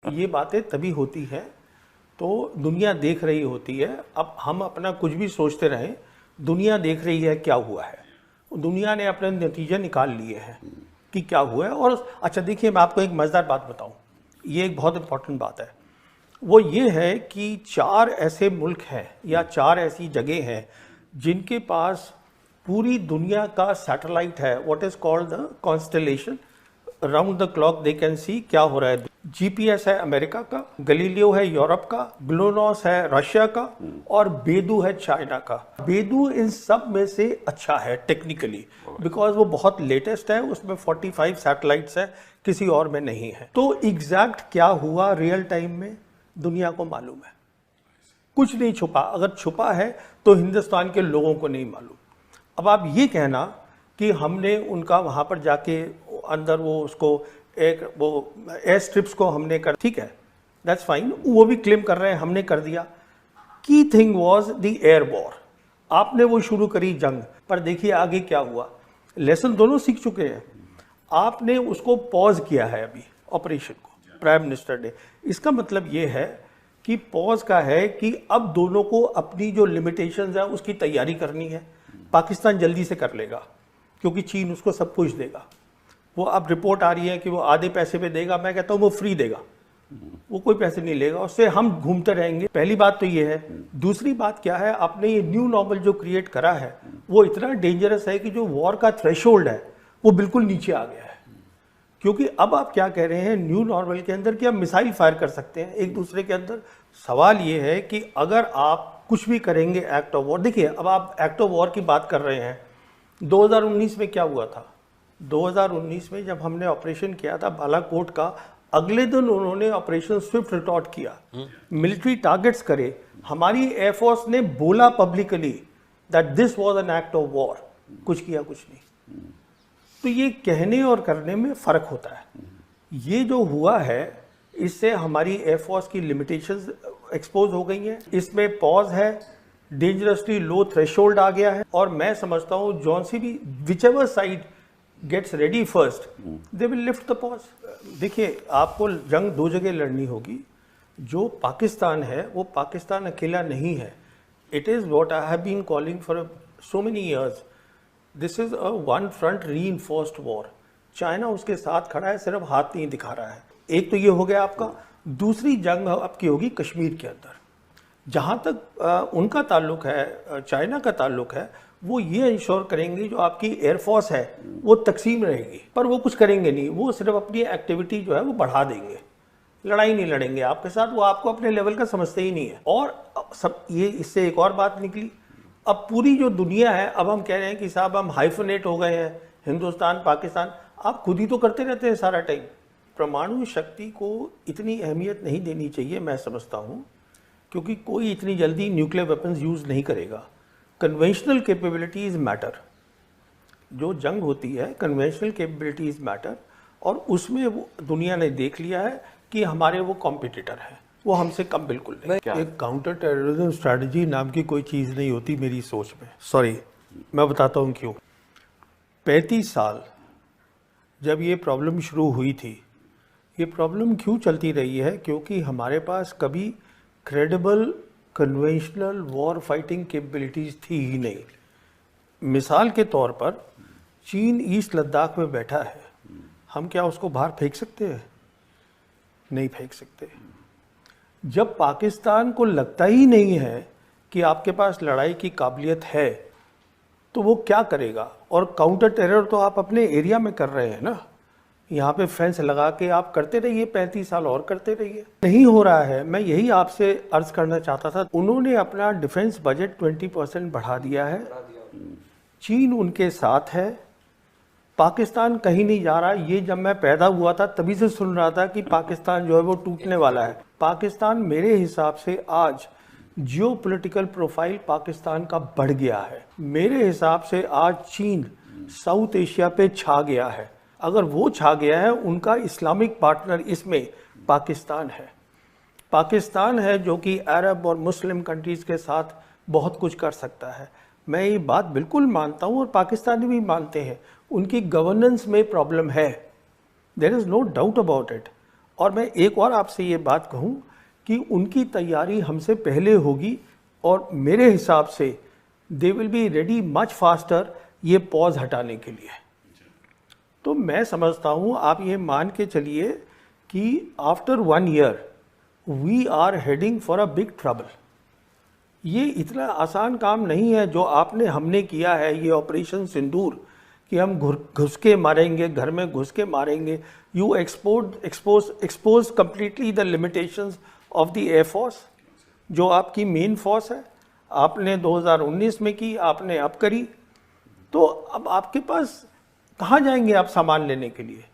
ये बातें तभी होती हैं तो दुनिया देख रही होती है। अब हम अपना कुछ भी सोचते रहें, दुनिया देख रही है क्या हुआ है, दुनिया ने अपने नतीजे निकाल लिए हैं कि क्या हुआ है। और अच्छा देखिए, मैं आपको एक मज़ेदार बात बताऊं, ये एक बहुत इंपॉर्टेंट बात है। वो ये है कि 4 ऐसे मुल्क हैं या 4 ऐसी जगह हैं जिनके पास पूरी दुनिया का सैटेलाइट है, what is called the constellation, round the clock they can see क्या हो रहा है। जीपीएस है अमेरिका का, गलीलियो है यूरोप का, ग्लोनोस है रशिया का, और बेदू है चाइना का। बेदू इन सब में से अच्छा है टेक्निकली, बिकॉज वो बहुत लेटेस्ट है, उसमें 45 सैटेलाइट्स है, किसी और में नहीं है। तो एग्जैक्ट क्या हुआ रियल टाइम में दुनिया को मालूम है, कुछ नहीं छुपा। अगर छुपा है तो हिंदुस्तान के लोगों को नहीं मालूम। अब आप ये कहना कि हमने उनका वहाँ पर जाके अंदर वो उसको एक वो एयर स्ट्रिप्स को हमने कर, ठीक है, दैट्स फाइन, वो भी क्लेम कर रहे हैं हमने कर दिया। Key thing was the air war, आपने वो शुरू करी जंग, पर देखिए आगे क्या हुआ। लेसन दोनों सीख चुके हैं, आपने उसको पॉज किया है अभी ऑपरेशन को, प्राइम मिनिस्टर ने। इसका मतलब ये है कि पॉज का है कि अब दोनों को अपनी जो लिमिटेशंस है उसकी तैयारी करनी है। पाकिस्तान जल्दी से कर लेगा क्योंकि चीन उसको सब कुछ देगा। वो अब रिपोर्ट आ रही है कि वो आधे पैसे पे देगा, मैं कहता हूँ वो फ्री देगा, वो कोई पैसे नहीं लेगा, उससे हम घूमते रहेंगे। पहली बात तो ये है। दूसरी बात क्या है, आपने ये न्यू नॉर्मल जो क्रिएट करा है वो इतना डेंजरस है कि जो वॉर का थ्रेशोल्ड है वो बिल्कुल नीचे आ गया है। क्योंकि अब आप क्या कह रहे हैं न्यू नॉर्मल के अंदर कि आप मिसाइल फायर कर सकते हैं एक दूसरे के अंदर। सवाल ये है कि अगर आप कुछ भी करेंगे एक्ट ऑफ वॉर, देखिए अब आप एक्ट ऑफ वॉर की बात कर रहे हैं, 2019 में क्या हुआ था। 2019 में जब हमने ऑपरेशन किया था बालाकोट का, अगले दिन उन्होंने ऑपरेशन स्विफ्ट रिटॉर्ट किया, मिलिट्री टारगेट्स करे। हमारी एयरफोर्स ने बोला publicly that this was an act of war, कुछ किया कुछ नहीं। तो ये कहने और करने में फर्क होता है। ये जो हुआ है इससे हमारी एयरफोर्स की लिमिटेशंस एक्सपोज हो गई हैं। इसमें पॉज है, डेंजरसली लो थ्रेशोल्ड आ गया है, और मैं समझता हूँ जॉन सी भी whichever side gets ready first they will lift the pause. देखिए आपको जंग 2 जगह लड़नी होगी। जो पाकिस्तान है वो पाकिस्तान अकेला नहीं है। It is what I have been calling for so many years, this is a one front reinforced war. China उसके साथ खड़ा है, सिर्फ हाथ नहीं दिखा रहा है। एक तो ये हो गया आपका। दूसरी जंग आपकी होगी कश्मीर के अंदर। जहाँ तक उनका ताल्लुक है, चाइना का ताल्लुक है, वो ये इंश्योर करेंगे जो आपकी एयरफोर्स है वो तकसीम रहेगी, पर वो कुछ करेंगे नहीं। वो सिर्फ अपनी एक्टिविटी जो है वो बढ़ा देंगे, लड़ाई नहीं लड़ेंगे आपके साथ। वो आपको अपने लेवल का समझते ही नहीं है। और सब ये इससे एक और बात निकली, अब पूरी जो दुनिया है, अब हम कह रहे हैं कि साहब हम हाइफनेट हो गए हैं, हिंदुस्तान पाकिस्तान। आप खुद ही तो करते रहते हैं सारा टाइम। परमाणु शक्ति को इतनी अहमियत नहीं देनी चाहिए मैं समझता हूँ, क्योंकि कोई इतनी जल्दी न्यूक्लियर वेपन्स यूज़ नहीं करेगा। Conventional capabilities matter. जो जंग होती है कन्वेंशनल कैपेबिलिटीज़ मैटर, और उसमें वो दुनिया ने देख लिया है कि हमारे वो कॉम्पिटिटर हैं, वो हमसे कम बिल्कुल नहीं। एक काउंटर टेररिज्म स्ट्रैटेजी नाम की कोई चीज़ नहीं होती मेरी सोच में। सॉरी, मैं बताता हूँ क्यों। 35 साल जब ये प्रॉब्लम शुरू हुई थी, ये प्रॉब्लम क्यों चलती रही है, क्योंकि हमारे पास कभी credible conventional war fighting capabilities थी ही नहीं। मिसाल के तौर पर चीन ईस्ट लद्दाख में बैठा है, हम क्या उसको बाहर फेंक सकते हैं? नहीं फेंक सकते। जब पाकिस्तान को लगता ही नहीं है कि आपके पास लड़ाई की काबिलियत है, तो वो क्या करेगा? और काउंटर टेरर तो आप अपने एरिया में कर रहे हैं ना, यहाँ पे फेंस लगा के आप करते रहिए, 35 साल और करते रहिए। नहीं हो रहा है। मैं यही आपसे अर्ज करना चाहता था। उन्होंने अपना डिफेंस बजट 20% बढ़ा दिया है, चीन उनके साथ है, पाकिस्तान कहीं नहीं जा रहा। ये जब मैं पैदा हुआ था तभी से सुन रहा था कि पाकिस्तान जो है वो टूटने वाला है। पाकिस्तान मेरे हिसाब से आज जियोपॉलिटिकल प्रोफाइल पाकिस्तान का बढ़ गया है। मेरे हिसाब से आज चीन साउथ एशिया पे छा गया है। अगर वो छा गया है, उनका इस्लामिक पार्टनर इसमें पाकिस्तान है। पाकिस्तान है जो कि अरब और मुस्लिम कंट्रीज़ के साथ बहुत कुछ कर सकता है। मैं ये बात बिल्कुल मानता हूँ और पाकिस्तानी भी मानते हैं। उनकी गवर्नेंस में प्रॉब्लम है, there is no doubt about it. और मैं एक और आपसे ये बात कहूँ कि उनकी तैयारी हमसे पहले होगी और मेरे हिसाब से they will be ready much faster ये पॉज हटाने के लिए। तो मैं समझता हूँ आप ये मान के चलिए कि after 1 year we are heading for a big trouble. ये इतना आसान काम नहीं है जो हमने किया है, ये ऑपरेशन सिंदूर, कि हम घुस के मारेंगे, घर में घुस के मारेंगे। You expose completely the limitations of the air force, जो आपकी मेन फोर्स है। आपने 2019 में की, आपने अब करी, तो अब आपके पास कहाँ जाएंगे आप सामान लेने के लिए?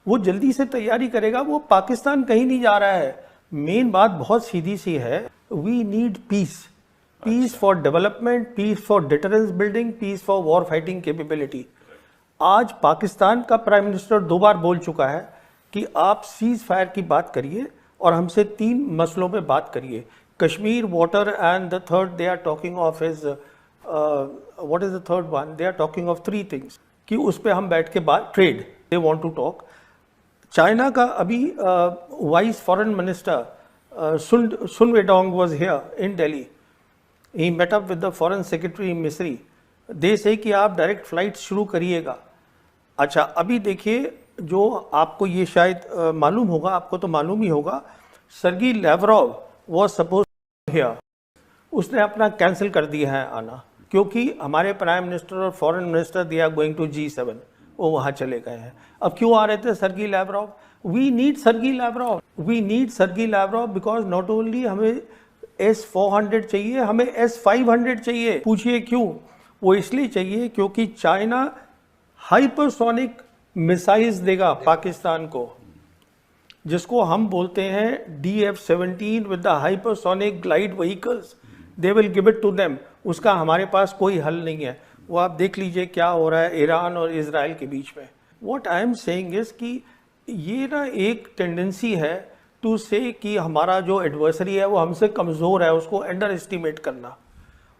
वो जल्दी से तैयारी करेगा, वो पाकिस्तान कहीं नहीं जा रहा है। मेन बात बहुत सीधी सी है, we need peace, peace for development, peace for deterrence building, peace for war fighting capability. आज पाकिस्तान का प्राइम मिनिस्टर 2 बार बोल चुका है कि आप सीज फायर की बात करिए और हमसे 3 मसलों पे बात करिए, Kashmir, water and the third they are talking of is what is the third one, they are talking of 3 things कि उस पे हम बैठ के बात, trade they want to talk. China का अभी vice foreign minister Sun Weidong was here in Delhi, he met up with the foreign secretary Misri, they से कि आप डायरेक्ट फ्लाइट शुरू करिएगा। अच्छा, अभी देखिए, जो आपको ये शायद मालूम होगा, आपको तो मालूम ही होगा, Sergey Lavrov was suppose here, उसने अपना कैंसिल कर दिया है आना, क्योंकि हमारे प्राइम मिनिस्टर और foreign minister they are going to G7, वो वहाँ चले गए हैं। अब क्यों आ रहे थे Sergei Lavrov? We need Sergei Lavrov, we need Sergei Lavrov because not only हमें S-400 चाहिए, हमें S-500 चाहिए। पूछिए क्यों? वो इसलिए चाहिए क्योंकि चाइना हाइपरसोनिक मिसाइल्स देगा पाकिस्तान को, जिसको हम बोलते हैं DF-17 with the hypersonic glide vehicles, they will give it to them. उसका हमारे पास कोई हल नहीं है। वो आप देख लीजिए क्या हो रहा है ईरान और इजराइल के बीच में। What I am saying is कि ये ना एक टेंडेंसी है टू से कि हमारा जो एडवर्सरी है वो हमसे कमज़ोर है, उसको अंडर एस्टिमेट करना।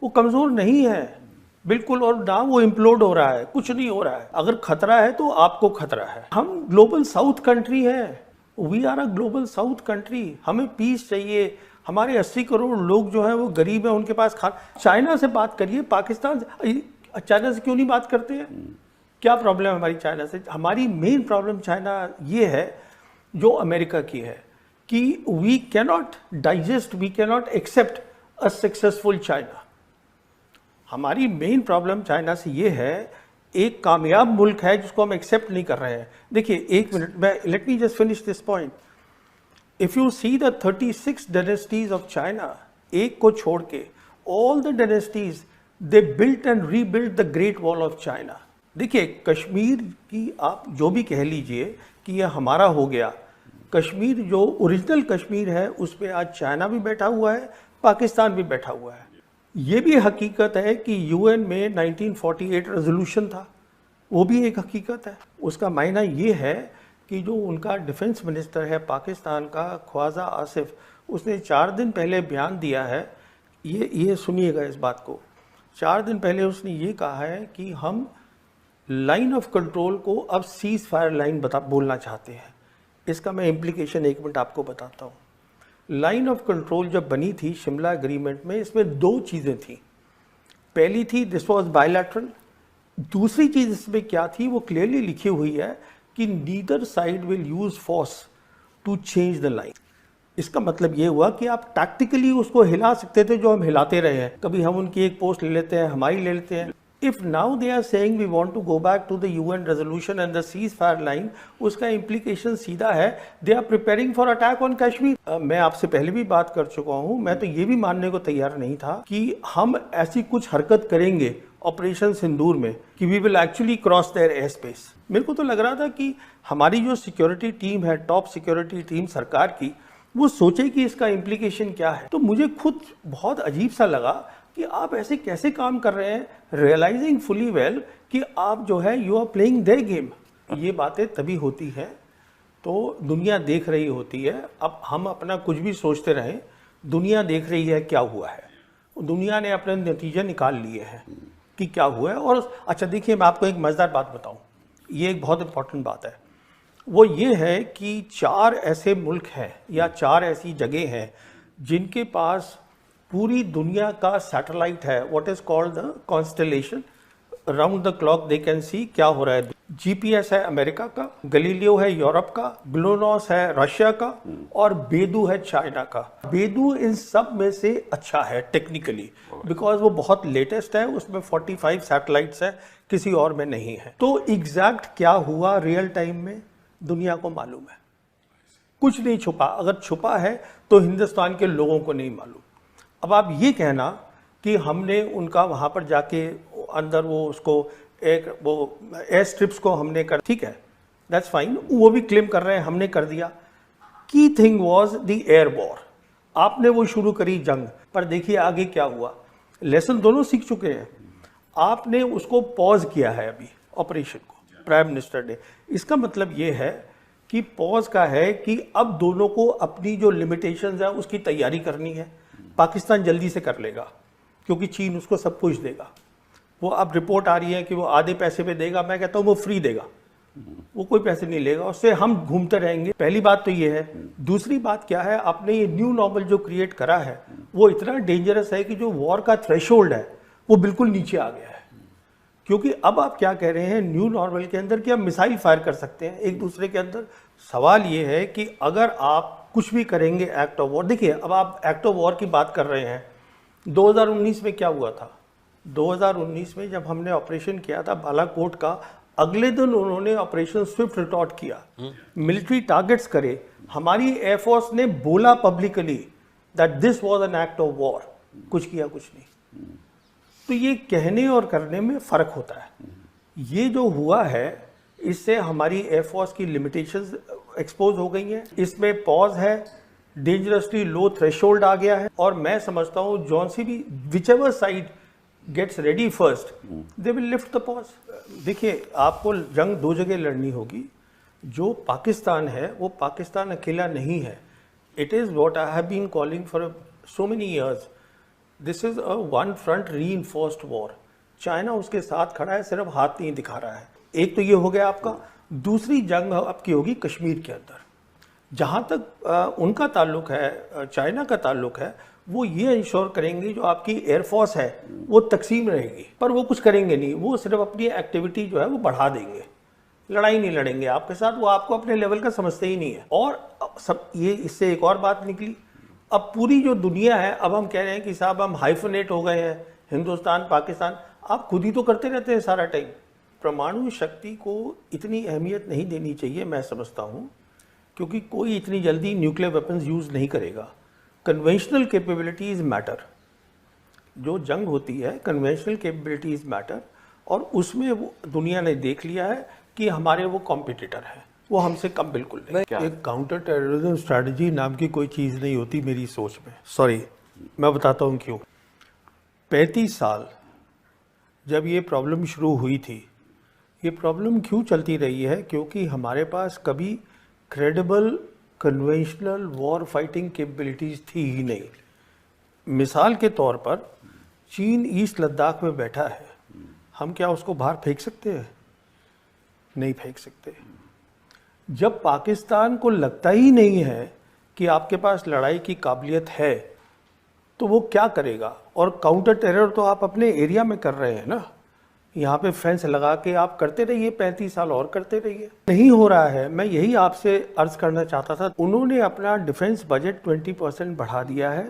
वो कमज़ोर नहीं है बिल्कुल, और ना वो इम्प्लोड हो रहा है, कुछ नहीं हो रहा है। अगर खतरा है तो आपको खतरा है। हम ग्लोबल साउथ कंट्री हैं, we are a global south country. हमें पीस चाहिए। हमारे 80 करोड़ लोग जो हैं वो गरीब हैं, उनके पास चाइना से बात करिए, पाकिस्तान से, चाइना से क्यों नहीं बात करते हैं? क्या प्रॉब्लम है हमारी चाइना से? हमारी मेन प्रॉब्लम चाइना ये है जो अमेरिका की है कि we cannot digest, we cannot accept a successful China. हमारी मेन प्रॉब्लम चाइना से ये है, एक कामयाब मुल्क है जिसको हम एक्सेप्ट नहीं कर रहे हैं। देखिए, एक मिनट, मैं let me just finish this point. If you see the 36 dynasties of China, एक को छोड़ के all the dynasties they built and rebuilt the great wall of China. देखिए, कश्मीर की आप जो भी कह लीजिए कि यह हमारा हो गया, कश्मीर जो ओरिजिनल कश्मीर है उस पर आज चाइना भी बैठा हुआ है, पाकिस्तान भी बैठा हुआ है। ये भी हकीकत है कि यूएन में 1948 रेजोल्यूशन था, वो भी एक हकीकत है। उसका मायना ये है कि जो उनका डिफेंस मिनिस्टर है पाकिस्तान का, ख्वाजा आसिफ, उसने 4 दिन पहले बयान दिया है, ये सुनिएगा इस बात को। 4 दिन पहले उसने ये कहा है कि हम लाइन ऑफ कंट्रोल को अब सीज फायर लाइन बोलना चाहते हैं। इसका मैं इम्प्लीकेशन 1 मिनट आपको बताता हूँ। लाइन ऑफ कंट्रोल जब बनी थी शिमला एग्रीमेंट में, इसमें 2 चीज़ें थी। पहली थी दिस वाज बायलैटरल, दूसरी चीज़ इसमें क्या थी वो क्लियरली लिखी हुई है कि neither side will use force to change the line. इसका मतलब ये हुआ कि आप टैक्टिकली उसको हिला सकते थे, जो हम हिलाते रहे हैं। कभी हम उनकी एक पोस्ट ले लेते हैं, हमारी ले लेते हैं। If now they are saying we want to go back to the UN resolution and the ceasefire line, उसका इम्प्लीकेशन सीधा है they are preparing for attack on Kashmir. मैं आपसे पहले भी बात कर चुका हूं, मैं तो ये भी मानने को तैयार नहीं था कि हम ऐसी कुछ हरकत करेंगे ऑपरेशन सिंदूर में कि we will actually cross their air space. मेरे को तो लग रहा था कि हमारी जो सिक्योरिटी टीम है, टॉप सिक्योरिटी टीम सरकार की, वो सोचे कि इसका इम्प्लीकेशन क्या है। तो मुझे खुद बहुत अजीब सा लगा कि आप ऐसे कैसे काम कर रहे हैं, रियलाइजिंग फुली वेल कि आप जो है you are playing their game. ये बातें तभी होती हैं तो दुनिया देख रही होती है। अब हम अपना कुछ भी सोचते रहें, दुनिया देख रही है क्या हुआ है, दुनिया ने अपने नतीजे निकाल लिए हैं कि क्या हुआ है। और अच्छा देखिए, मैं आपको एक मज़ेदार बात बताऊं, ये एक बहुत इंपॉर्टेंट बात है। वो ये है कि 4 ऐसे मुल्क हैं या 4 ऐसी जगह हैं जिनके पास पूरी दुनिया का सैटेलाइट है, what is called the constellation, round the clock they can see क्या हो रहा है। जीपीएस है अमेरिका का, गलीलियो है यूरोप का, ग्लोनॉस है रशिया का और बेदू है चाइना का। बेदू इन सब में से अच्छा है टेक्निकली, बिकॉज वो बहुत लेटेस्ट है, उसमें 45 सैटेलाइट्स है, किसी और में नहीं है। तो एग्जैक्ट क्या हुआ रियल टाइम में दुनिया को मालूम है, कुछ नहीं छुपा। अगर छुपा है तो हिंदुस्तान के लोगों को नहीं मालूम। अब आप ये कहना कि हमने उनका वहाँ पर जाके अंदर वो उसको एक वो एयर स्ट्रिप्स को हमने कर, ठीक है, दैट्स फाइन, वो भी क्लेम कर रहे हैं हमने कर दिया। Key thing was the air war, आपने वो शुरू करी जंग, पर देखिए आगे क्या हुआ। लेसन दोनों सीख चुके हैं, आपने उसको पॉज किया है अभी ऑपरेशन को, प्राइम मिनिस्टर ने। इसका मतलब ये है कि पॉज का है कि अब दोनों को अपनी जो लिमिटेशंस है उसकी तैयारी करनी है। पाकिस्तान जल्दी से कर लेगा क्योंकि चीन उसको सब कुछ देगा। वो अब रिपोर्ट आ रही है कि वो आधे पैसे पे देगा, मैं कहता हूँ वो फ्री देगा, वो कोई पैसे नहीं लेगा, उससे हम घूमते रहेंगे। पहली बात तो ये है। दूसरी बात क्या है, आपने ये न्यू नॉर्मल जो क्रिएट करा है वो इतना डेंजरस है कि जो वॉर का थ्रेशोल्ड है वो बिल्कुल नीचे आ गया है। क्योंकि अब आप क्या कह रहे हैं न्यू नॉर्मल के अंदर कि हम मिसाइल फायर कर सकते हैं एक दूसरे के अंदर। सवाल ये है कि अगर आप कुछ भी करेंगे एक्ट ऑफ वॉर, देखिए अब आप एक्ट ऑफ वॉर की बात कर रहे हैं, 2019 में क्या हुआ था। 2019 में जब हमने ऑपरेशन किया था बालाकोट का, अगले दिन उन्होंने ऑपरेशन स्विफ्ट रिटॉर्ट किया, मिलिट्री टारगेट्स करे। हमारी एयरफोर्स ने बोला publicly that this was an act of war, कुछ किया कुछ नहीं। तो ये कहने और करने में फर्क होता है। ये जो हुआ है इससे हमारी एयरफोर्स की लिमिटेशंस एक्सपोज हो गई हैं। इसमें पॉज है, डेंजरसली लो थ्रेशोल्ड आ गया है, और मैं समझता हूँ जॉन सी भी whichever side gets ready first they will lift the pause. देखिए आपको जंग 2 जगह लड़नी होगी। जो पाकिस्तान है वो पाकिस्तान अकेला नहीं है। It is what I have been calling for so many years, this is a one front reinforced war. China उसके साथ खड़ा है, सिर्फ हाथ नहीं दिखा रहा है। एक तो ये हो गया आपका। दूसरी जंग आपकी होगी कश्मीर के अंदर। जहाँ तक उनका ताल्लुक है, चाइना का ताल्लुक है, वो ये इंश्योर करेंगे जो आपकी एयरफोर्स है वो तकसीम रहेगी, पर वो कुछ करेंगे नहीं। वो सिर्फ अपनी एक्टिविटी जो है वो बढ़ा देंगे, लड़ाई नहीं लड़ेंगे आपके साथ। वो आपको अपने लेवल का समझते ही नहीं है। और सब ये इससे एक और बात निकली, अब पूरी जो दुनिया है, अब हम कह रहे हैं कि साहब हम हाइफनेट हो गए हैं, हिंदुस्तान पाकिस्तान। आप खुद ही तो करते रहते हैं सारा टाइम। परमाणु शक्ति को इतनी अहमियत नहीं देनी चाहिए मैं समझता हूँ, क्योंकि कोई इतनी जल्दी न्यूक्लियर वेपन्स यूज़ नहीं करेगा। Conventional capabilities matter. जो जंग होती है कन्वेंशनल कैपेबिलिटीज़ मैटर, और उसमें वो दुनिया ने देख लिया है कि हमारे वो कॉम्पिटिटर हैं, वो हमसे कम बिल्कुल नहीं। एक काउंटर टेररिज्म स्ट्रैटेजी नाम की कोई चीज़ नहीं होती मेरी सोच में। सॉरी, मैं बताता हूँ क्यों। 35 साल जब ये प्रॉब्लम शुरू हुई थी, ये प्रॉब्लम क्यों चलती रही है? क्योंकि हमारे पास कभी credible conventional war fighting capabilities थी ही नहीं। मिसाल के तौर पर चीन ईस्ट लद्दाख में बैठा है, हम क्या उसको बाहर फेंक सकते हैं? नहीं फेंक सकते। जब पाकिस्तान को लगता ही नहीं है कि आपके पास लड़ाई की काबिलियत है, तो वो क्या करेगा? और काउंटर टेरर तो आप अपने एरिया में कर रहे हैं ना, यहाँ पे फेंस लगा के आप करते रहिए, 35 साल और करते रहिए। नहीं हो रहा है। मैं यही आपसे अर्ज करना चाहता था। उन्होंने अपना डिफेंस बजट 20% बढ़ा दिया है,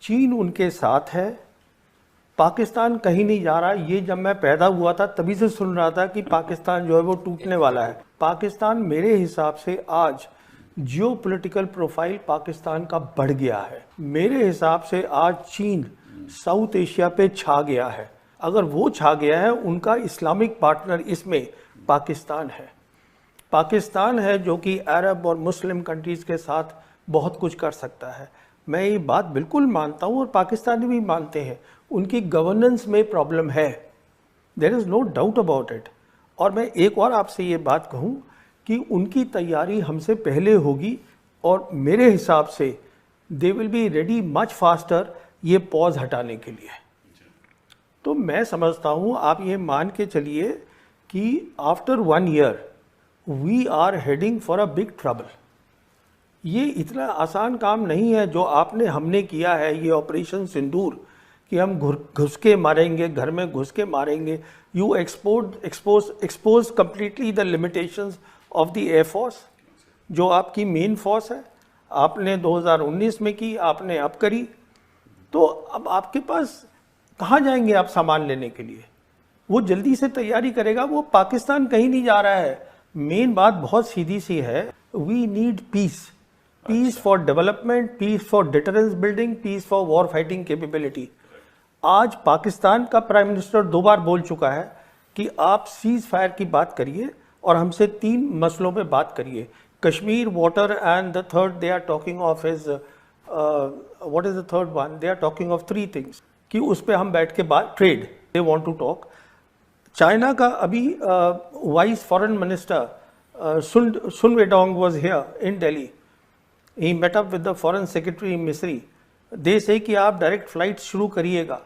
चीन उनके साथ है, पाकिस्तान कहीं नहीं जा रहा। ये जब मैं पैदा हुआ था तभी से सुन रहा था कि पाकिस्तान जो है वो टूटने वाला है। पाकिस्तान मेरे हिसाब से आज जियो पॉलिटिकल प्रोफाइल पाकिस्तान का बढ़ गया है। मेरे हिसाब से आज चीन साउथ एशिया पे छा गया है। अगर वो छा गया है, उनका इस्लामिक पार्टनर इसमें पाकिस्तान है। पाकिस्तान है जो कि अरब और मुस्लिम कंट्रीज़ के साथ बहुत कुछ कर सकता है। मैं ये बात बिल्कुल मानता हूँ और पाकिस्तानी भी मानते हैं। उनकी गवर्नेंस में प्रॉब्लम है, there is no doubt about it. और मैं एक और आपसे ये बात कहूँ कि उनकी तैयारी हमसे पहले होगी, और मेरे हिसाब से they will be ready much faster ये पॉज हटाने के लिए। तो मैं समझता हूँ आप ये मान के चलिए कि after 1 year we are heading for a big trouble. ये इतना आसान काम नहीं है जो हमने किया है, ये ऑपरेशन सिंदूर, कि हम घुस के मारेंगे, घर में घुस के मारेंगे। You expose completely the limitations of the air force, जो आपकी मेन फोर्स है। आपने 2019 में की, आपने अब करी, तो अब आपके पास कहाँ जाएंगे आप सामान लेने के लिए? वो जल्दी से तैयारी करेगा, वो पाकिस्तान कहीं नहीं जा रहा है। मेन बात बहुत सीधी सी है, we need peace, peace for development, peace for deterrence building, peace for war fighting capability. आज पाकिस्तान का प्राइम मिनिस्टर 2 बार बोल चुका है कि आप सीज फायर की बात करिए और हमसे 3 मसलों पे बात करिए, Kashmir, water and the third they are talking of is what is the third one, they are talking of 3 things कि उस पे हम बैठ के बात, trade they want to talk. China का अभी vice foreign minister Sun Weidong was here in Delhi, he met up with the foreign secretary Misri. They से कि आप डायरेक्ट फ्लाइट शुरू करिएगा।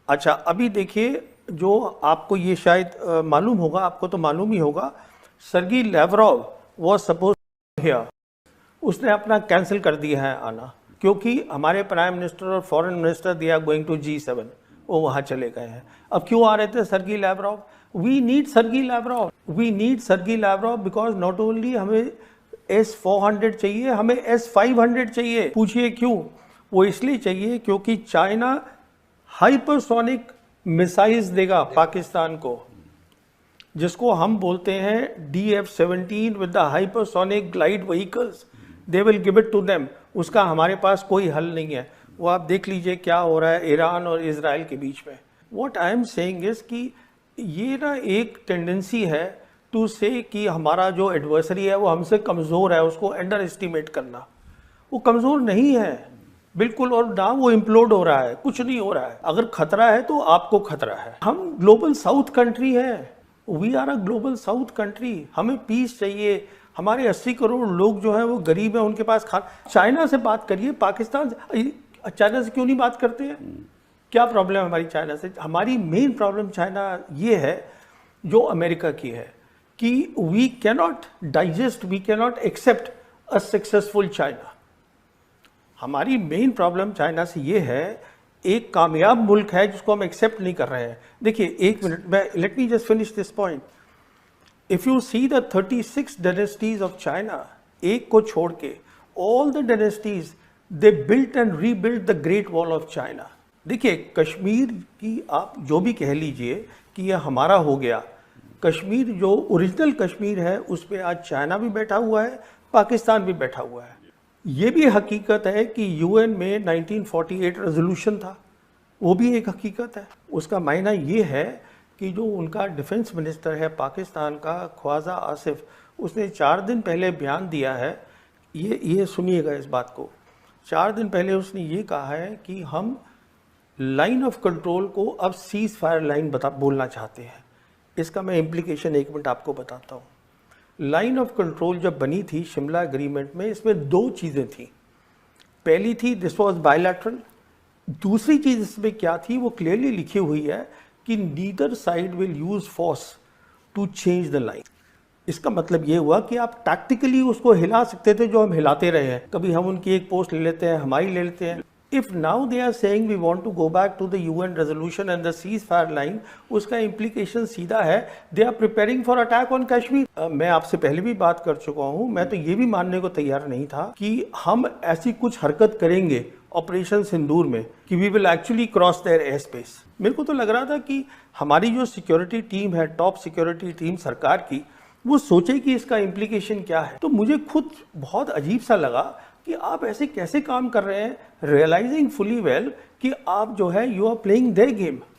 अच्छा, अभी देखिए, जो आपको ये शायद मालूम होगा, आपको तो मालूम ही होगा, Sergey Lavrov was suppose here, उसने अपना कैंसिल कर दिया है आना, क्योंकि हमारे प्राइम मिनिस्टर और foreign minister they are going to G7, वो वहाँ चले गए हैं। अब क्यों आ रहे थे Sergei Lavrov? We need Sergei Lavrov, we need Sergei Lavrov because not only हमें S-400 चाहिए, हमें S-500 चाहिए। पूछिए क्यों? वो इसलिए चाहिए क्योंकि चाइना हाइपरसोनिक मिसाइल्स देगा पाकिस्तान को, जिसको हम बोलते हैं DF-17 with the hypersonic glide vehicles, they will give it to them. उसका हमारे पास कोई हल नहीं है। वो आप देख लीजिए क्या हो रहा है ईरान और इजराइल के बीच में। What I am saying is कि ये ना एक टेंडेंसी है टू से कि हमारा जो एडवर्सरी है वो हमसे कमज़ोर है, उसको अंडर एस्टिमेट करना। वो कमज़ोर नहीं है बिल्कुल, और ना वो इम्प्लोड हो रहा है, कुछ नहीं हो रहा है। अगर खतरा है तो आपको खतरा है। हम ग्लोबल साउथ कंट्री हैं, we are a global south country. हमें पीस चाहिए। हमारे 80 करोड़ लोग जो हैं वो गरीब हैं, उनके पास चाइना से बात करिए, पाकिस्तान से, चाइना से क्यों नहीं बात करते हैं? क्या प्रॉब्लम है हमारी चाइना से? हमारी मेन प्रॉब्लम चाइना ये है जो अमेरिका की है कि we cannot digest, we cannot accept a successful China. हमारी मेन प्रॉब्लम चाइना से ये है, एक कामयाब मुल्क है जिसको हम एक्सेप्ट नहीं कर रहे हैं। देखिए, एक मिनट में, let me just finish this point. If you see the 36 dynasties of China, एक को छोड़ के all the dynasties they built and rebuilt the great wall of China. देखिए, कश्मीर की आप जो भी कह लीजिए कि यह हमारा हो गया, कश्मीर जो ओरिजिनल कश्मीर है उस पर आज चाइना भी बैठा हुआ है, पाकिस्तान भी बैठा हुआ है। ये भी हकीकत है कि यूएन में 1948 रेजोल्यूशन था, वो भी एक हकीकत है। उसका मायना ये है कि जो उनका डिफेंस मिनिस्टर है पाकिस्तान का, ख्वाजा आसिफ, उसने 4 दिन पहले बयान दिया है, ये सुनिएगा इस बात को। 4 दिन पहले उसने ये कहा है कि हम लाइन ऑफ कंट्रोल को अब सीज फायर लाइन बोलना चाहते हैं। इसका मैं इम्प्लीकेशन 1 मिनट आपको बताता हूँ। लाइन ऑफ कंट्रोल जब बनी थी शिमला एग्रीमेंट में, इसमें 2 चीज़ें थी। पहली थी दिस वाज बायलैटरल, दूसरी चीज़ इसमें क्या थी वो क्लियरली लिखी हुई है कि neither side will use force to change the line. इसका मतलब ये हुआ कि आप टैक्टिकली उसको हिला सकते थे, जो हम हिलाते रहे हैं। कभी हम उनकी एक पोस्ट ले लेते हैं, हमारी ले लेते हैं। If now they are saying we want to go back to the UN resolution and the ceasefire line, उसका इम्प्लीकेशन सीधा है they are preparing for attack on Kashmir. मैं आपसे पहले भी बात कर चुका हूं, मैं तो ये भी मानने को तैयार नहीं था कि हम ऐसी कुछ हरकत करेंगे ऑपरेशन सिंदूर में कि we will actually cross their air space. मेरे को तो लग रहा था कि हमारी जो सिक्योरिटी टीम है, टॉप सिक्योरिटी टीम सरकार की, वो सोचे कि इसका इम्प्लीकेशन क्या है। तो मुझे खुद बहुत अजीब सा लगा कि आप ऐसे कैसे काम कर रहे हैं, रियलाइजिंग फुली वेल कि आप जो है you are playing their game.